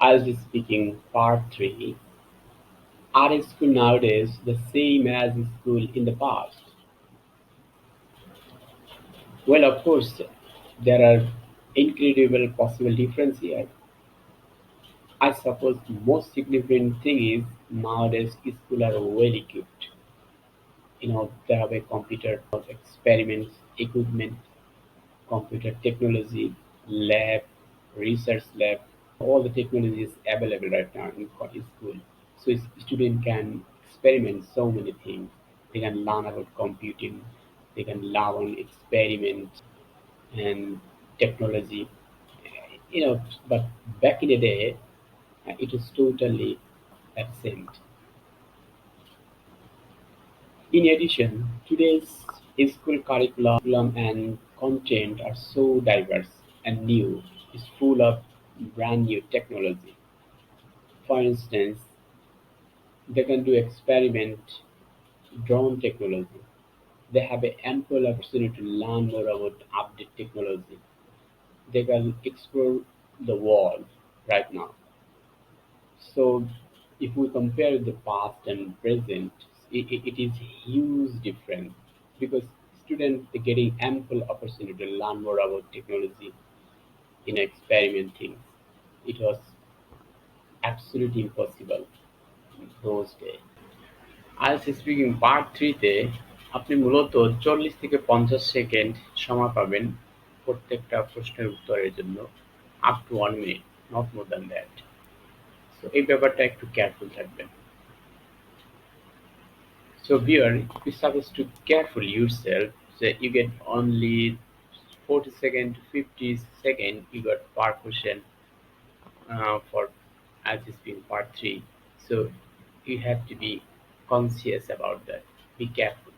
IELTS Speaking Part 3. Are school nowadays the same as school in the past? Well, of course, there are incredible possible difference here. I suppose the most significant thing is nowadays schools are well equipped. They have a computer experiments, equipment, computer technology, lab, research lab. All the technology is available right now in school. So student can experiment so many things. They can learn about computing, they can learn experiment and technology. But back in the day, it was totally absent. In addition, today's school curriculum and content are so diverse and new. It's full of brand new technology. For instance, they can do experiment drone technology. They have an ample opportunity to learn more about update technology. They can explore the world right now. So if we compare the past and present, it is huge difference because students are getting ample opportunity to learn more about technology in experimenting. It was absolutely impossible in those days. IELTS speaking part 3 তে আপনি মূলত 40 থেকে 50 second সময় পাবেন প্রত্যেকটা প্রশ্নের উত্তরের জন্য up to 1 minute, not more than that. So এই ব্যাপারটা একটু কেয়ারফুল থাকবেন। So here you're supposed to careful yourself. So you get only 40 second to 50 second you got per question for as is being part 3. So you have to be conscious about that. Be careful.